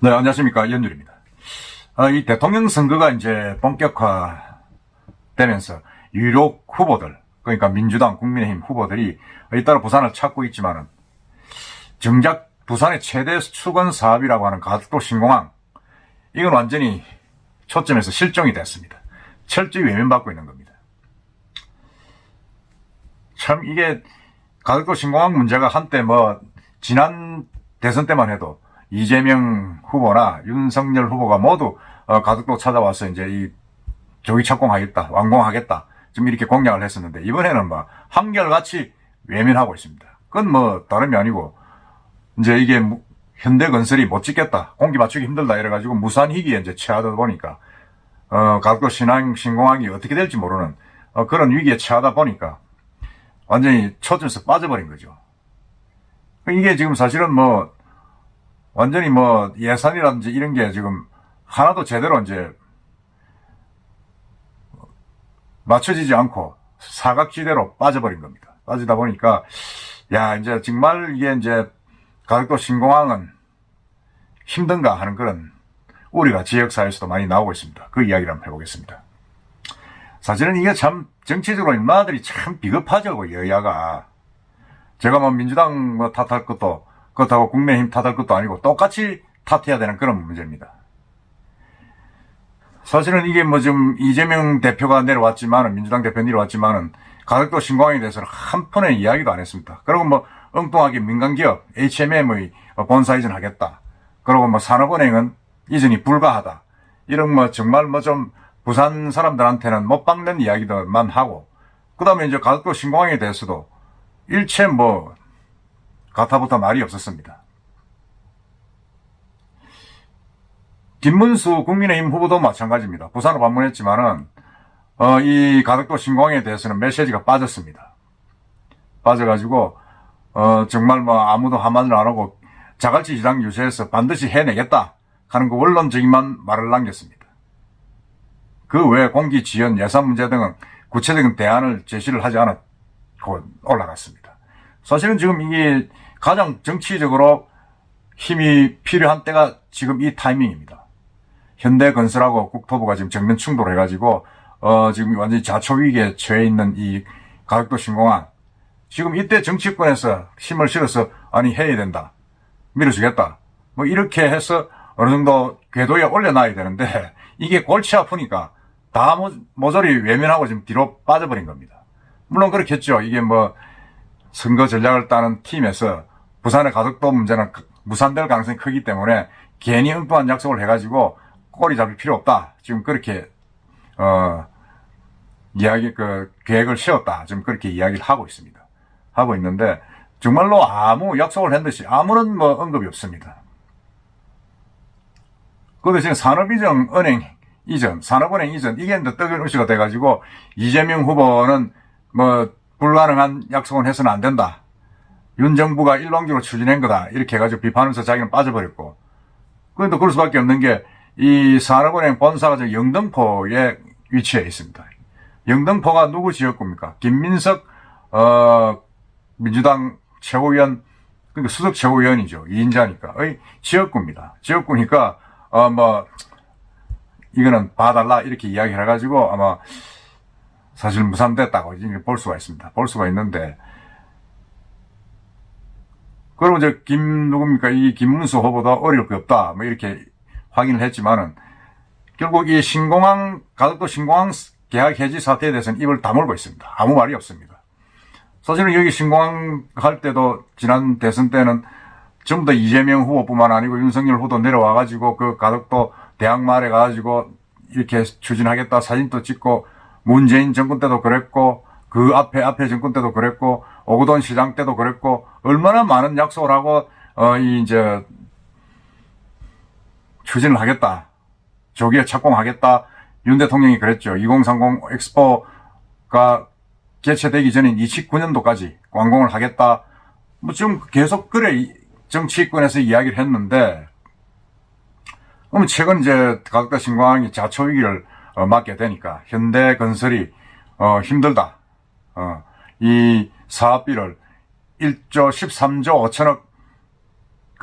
네, 안녕하십니까. 연율입니다. 이 대통령 선거가 이제 본격화되면서 유력 후보들, 그러니까 민주당, 국민의힘 후보들이 잇따라 부산을 찾고 있지만은 정작 부산의 최대 수건 사업이라고 하는 가덕도 신공항, 이건 완전히 초점에서 실종이 됐습니다. 철저히 외면받고 있는 겁니다. 참 이게 가덕도 신공항 문제가 한때 지난 대선 때만 해도 이재명 후보나 윤석열 후보가 모두 가덕도 찾아와서 이제 이 조기 착공하겠다, 완공하겠다, 좀 이렇게 공약을 했었는데, 이번에는 한결같이 외면하고 있습니다. 그건 다름이 아니고 이제 이게 현대건설이 못 짓겠다, 공기 맞추기 힘들다 이래가지고 무산희기에 이제 처하다 보니까 가덕도 신공항이 어떻게 될지 모르는 그런 위기에 처하다 보니까 완전히 초점에서 빠져버린 거죠. 이게 지금 사실은 완전히 예산이라든지 이런 게 지금 하나도 제대로 이제 맞춰지지 않고 사각지대로 빠져버린 겁니다. 빠지다 보니까, 이제 정말 이게 이제 가덕도 신공항은 힘든가 하는 그런 우려가 지역사회에서도 많이 나오고 있습니다. 그 이야기를 한번 해보겠습니다. 사실은 이게 참 정치적으로 인마들이 참 비겁하죠, 여야가. 제가 민주당 탓할 것도, 그렇다고 국민의힘 탓할 것도 아니고 똑같이 탓해야 되는 그런 문제입니다. 사실은 이게 좀 이재명 대표가 내려왔지만은, 민주당 대표 내려왔지만은 가덕도 신공항에 대해서는 한 푼의 이야기도 안 했습니다. 그리고 엉뚱하게 민간기업 HMM의 본사 이전하겠다, 그리고 산업은행은 이전이 불가하다, 이런 정말 좀 부산 사람들한테는 못 박는 이야기들만 하고, 그 다음에 이제 가덕도 신공항에 대해서도 일체 가타부터 말이 없었습니다. 김문수 국민의힘 후보도 마찬가지입니다. 부산을 방문했지만은 이 가덕도 신공항에 대해서는 메시지가 빠졌습니다. 빠져가지고 정말 아무도 한마디를 안 하고 자갈치 시장 유세에서 반드시 해내겠다 하는 그 원론적인만 말을 남겼습니다. 그 외에 공기 지연, 예산 문제 등은 구체적인 대안을 제시를 하지 않았고 올라갔습니다. 사실은 지금 이게 가장 정치적으로 힘이 필요한 때가 지금 이 타이밍입니다. 현대건설하고 국토부가 지금 정면 충돌해가지고 지금 완전히 자초위기에 처해 있는 이 가덕도 신공항, 지금 이때 정치권에서 힘을 실어서 해야 된다, 밀어주겠다, 이렇게 해서 어느 정도 궤도에 올려놔야 되는데, 이게 골치 아프니까 다 모조리 외면하고 지금 뒤로 빠져버린 겁니다. 물론 그렇겠죠. 이게 선거 전략을 따는 팀에서 부산의 가덕도 문제는 무산될 가능성이 크기 때문에 괜히 엉뚱한 약속을 해가지고 꼬리 잡을 필요 없다, 지금 그렇게 계획을 세웠다, 지금 그렇게 이야기를 하고 있습니다. 하고 있는데 정말로 아무 약속을 한 듯이 아무런 언급이 없습니다. 그런데 지금 산업은행 이전 이게 이제 떡은 이슈가 돼가지고 이재명 후보는 불가능한 약속은 해서는 안 된다, 윤 정부가 일방적으로 추진한 거다, 이렇게 해가지고 비판하면서 자기는 빠져버렸고, 그런데 그럴 수밖에 없는 게 이 산업은행 본사가 영등포에 위치해 있습니다. 영등포가 누구 지역구입니까? 김민석 민주당 최고위원, 그러니까 수석 최고위원이죠. 2인자니까 지역구입니다. 지역구니까 이거는 봐달라 이렇게 이야기를 해가지고 아마 사실 무산됐다고 볼 수가 있습니다. 볼 수가 있는데, 그리고 이제 누굽니까? 이 김문수 후보도 어려울 게 없다, 이렇게 확인을 했지만은, 결국 이 가덕도 신공항 계약 해지 사태에 대해서는 입을 다물고 있습니다. 아무 말이 없습니다. 사실은 여기 신공항 할 때도 지난 대선 때는 전부 다 이재명 후보뿐만 아니고 윤석열 후보도 내려와가지고 그 가덕도 대학마을에 가가지고 이렇게 추진하겠다 사진도 찍고, 문재인 정권 때도 그랬고, 그 앞에 정권 때도 그랬고, 오거돈 시장 때도 그랬고, 얼마나 많은 약속을 하고 이제 추진을 하겠다, 조기에 착공하겠다, 윤 대통령이 그랬죠. 2030 엑스포가 개최되기 전인 29년도까지 완공을 하겠다, 지금 계속 그래 정치권에서 이야기를 했는데, 최근 이제 가덕도 신공항이 자초위기를 맞게 되니까 현대건설이 힘들다, 이 사업비를 1조 13조 5천억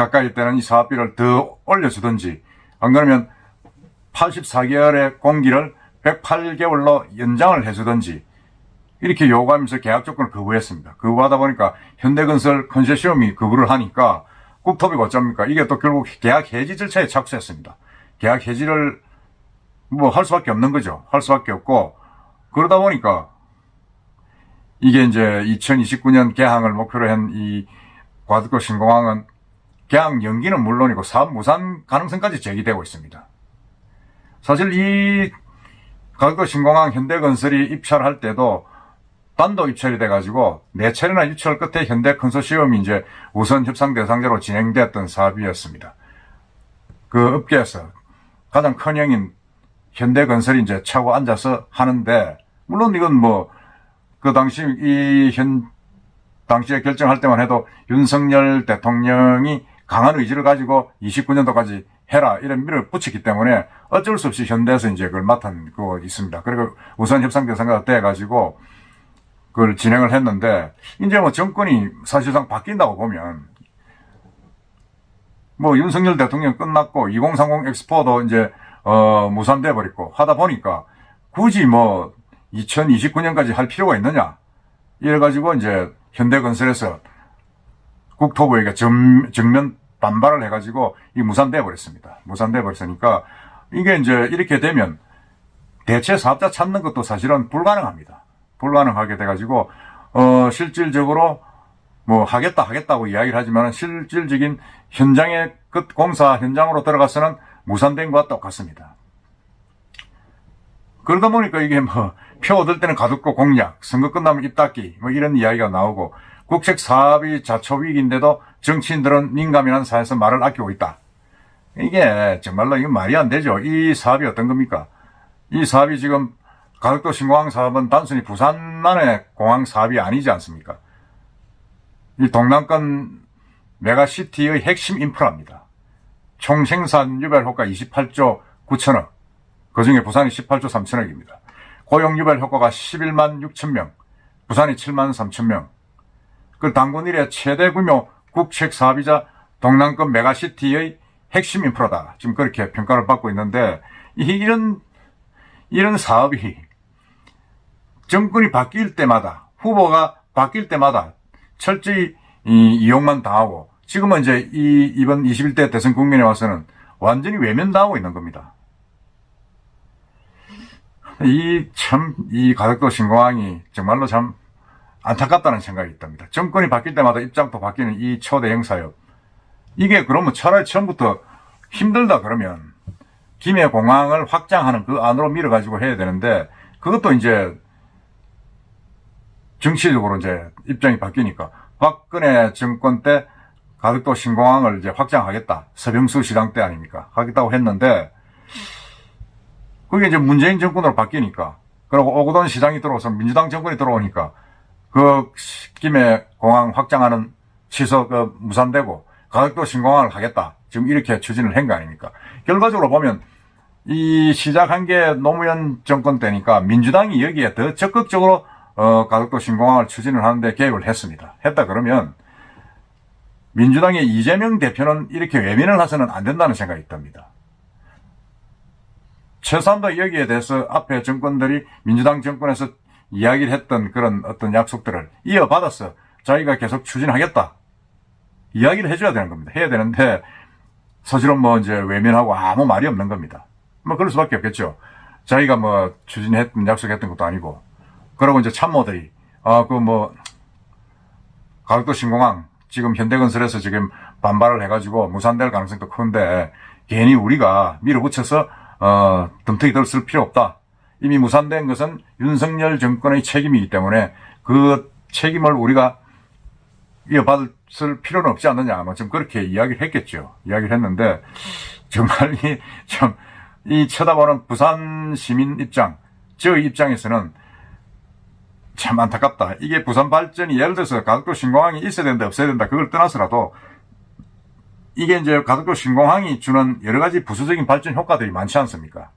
가까이 되는 이 사업비를 더 올려주든지, 안 그러면 84개월의 공기를 108개월로 연장을 해주든지, 이렇게 요구하면서 계약 조건을 거부했습니다. 거부하다 보니까 현대건설 컨소시엄이 거부를 하니까 국토부가 어쩝니까? 이게 또 결국 계약 해지 절차에 착수했습니다. 계약 해지를 뭐 할 수밖에 없는 거죠. 할 수밖에 없고, 그러다 보니까 이게 이제 2029년 개항을 목표로 한 이 과도도 신공항은 개항 연기는 물론이고 사업 무산 가능성까지 제기되고 있습니다. 사실 이 과도도 신공항 현대건설이 입찰할 때도 단독 입찰이 돼가지고 4차례나 입찰 끝에 현대 컨소시엄이 이제 우선 협상 대상자로 진행됐던 사업이었습니다. 그 업계에서 가장 큰 형인 현대건설이 이제 차고 앉아서 하는데, 물론 이건 뭐 그 당시에 결정할 때만 해도 윤석열 대통령이 강한 의지를 가지고 29년도까지 해라 이런 밀을 붙였기 때문에 어쩔 수 없이 현대에서 이제 그걸 맡은 그거 있습니다. 그리고 우선 협상 대상자가 돼가지고 그걸 진행을 했는데, 이제 뭐 정권이 사실상 바뀐다고 보면, 뭐 윤석열 대통령 끝났고 2030 엑스포도 이제 무산돼 버렸고 하다 보니까 굳이 뭐 2029년까지 할 필요가 있느냐 이래가지고 이제 현대건설에서 국토부에게 정면 반발을 해가지고 이 무산돼 버렸습니다. 무산돼 버렸으니까 이게 이제 이렇게 되면 대체 사업자 찾는 것도 사실은 불가능합니다. 불가능하게 돼가지고 실질적으로 뭐 하겠다고 이야기를 하지만 실질적인 현장의 끝 공사 현장으로 들어가서는 무산된 것과 똑같습니다. 그러다 보니까 이게 뭐 표 얻을 때는 가두고 공약, 선거 끝나면 입 닫기 뭐 이런 이야기가 나오고, 국책 사업이 자초위기인데도 정치인들은 민감한 사회에서 말을 아끼고 있다. 이게 정말로 이건 말이 안 되죠. 이 사업이 어떤 겁니까? 이 사업이 지금 가덕도 신공항 사업은 단순히 부산만의 공항 사업이 아니지 않습니까? 이 동남권 메가시티의 핵심 인프라입니다. 총 생산 유발 효과 28조 9천억, 그 중에 부산이 18조 3천억입니다. 고용 유발 효과가 11만 6천 명, 부산이 7만 3천 명. 그 단군 이래 최대 규모 국책 사업이자 동남권 메가시티의 핵심 인프라다. 지금 그렇게 평가를 받고 있는데, 이런 사업이 정권이 바뀔 때마다, 후보가 바뀔 때마다 철저히 이용만 당하고, 지금은 이제 이번 21대 대선 국면에 와서는 완전히 외면당하고 있는 겁니다. 이 가덕도 신공항이 정말로 참 안타깝다는 생각이 듭니다. 정권이 바뀔 때마다 입장도 바뀌는 이 초대형 사업. 이게 그러면 차라리 처음부터 힘들다 그러면 김해 공항을 확장하는 그 안으로 밀어가지고 해야 되는데, 그것도 이제 정치적으로 이제 입장이 바뀌니까 박근혜 정권 때 가덕도 신공항을 이제 확장하겠다. 서병수 시장 때 아닙니까? 하겠다고 했는데, 그게 이제 문재인 정권으로 바뀌니까, 그리고 오거돈 시장이 들어와서 민주당 정권이 들어오니까 그 김해 공항 확장하는 취소 무산되고 가덕도 신공항을 하겠다. 지금 이렇게 추진을 한 거 아닙니까? 결과적으로 보면 이 시작한 게 노무현 정권 때니까 민주당이 여기에 더 적극적으로 가덕도 신공항을 추진을 하는데 개입을 했습니다. 했다 그러면 민주당의 이재명 대표는 이렇게 외면을 해서는 안 된다는 생각이 듭니다. 최소한도 여기에 대해서 앞에 정권들이 민주당 정권에서 이야기를 했던 그런 어떤 약속들을 이어받아서 자기가 계속 추진하겠다. 이야기를 해줘야 되는 겁니다. 해야 되는데, 사실은 뭐 이제 외면하고 아무 말이 없는 겁니다. 뭐 그럴 수밖에 없겠죠. 자기가 뭐 추진했던, 약속했던 것도 아니고. 그러고 이제 참모들이, 가덕도 신공항, 지금 현대건설에서 지금 반발을 해가지고 무산될 가능성도 큰데, 괜히 우리가 밀어붙여서 덤터기 쓸 필요 없다. 이미 무산된 것은 윤석열 정권의 책임이기 때문에 그 책임을 우리가 이어받을 필요는 없지 않느냐. 뭐 좀 그렇게 이야기를 했겠죠. 이야기를 했는데, 정말 이 쳐다보는 부산 시민 입장, 저의 입장에서는 참 안타깝다. 이게 부산 발전이 예를 들어서 가덕도 신공항이 있어야 된다, 없어야 된다, 그걸 떠나서라도 이게 이제 가덕도 신공항이 주는 여러 가지 부수적인 발전 효과들이 많지 않습니까?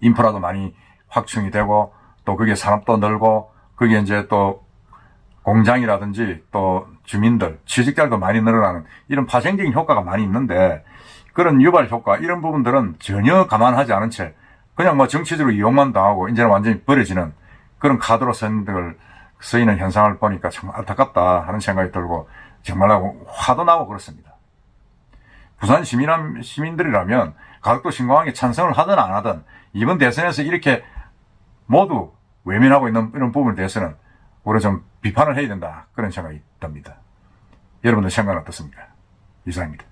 인프라도 많이 확충이 되고, 또 그게 산업도 늘고, 그게 이제 또 공장이라든지 또 주민들, 취직자들도 많이 늘어나는 이런 파생적인 효과가 많이 있는데 그런 유발 효과 이런 부분들은 전혀 감안하지 않은 채 그냥 뭐 정치적으로 이용만 당하고 이제는 완전히 버려지는 그런 카드로 쓰이는 현상을 보니까 참 안타깝다 하는 생각이 들고 정말로 화도 나고 그렇습니다. 부산 시민들이라면 가덕도 신공항에 찬성을 하든 안 하든 이번 대선에서 이렇게 모두 외면하고 있는 이런 부분에 대해서는 우리가 좀 비판을 해야 된다 그런 생각이 듭니다. 여러분들 생각은 어떻습니까? 이상입니다.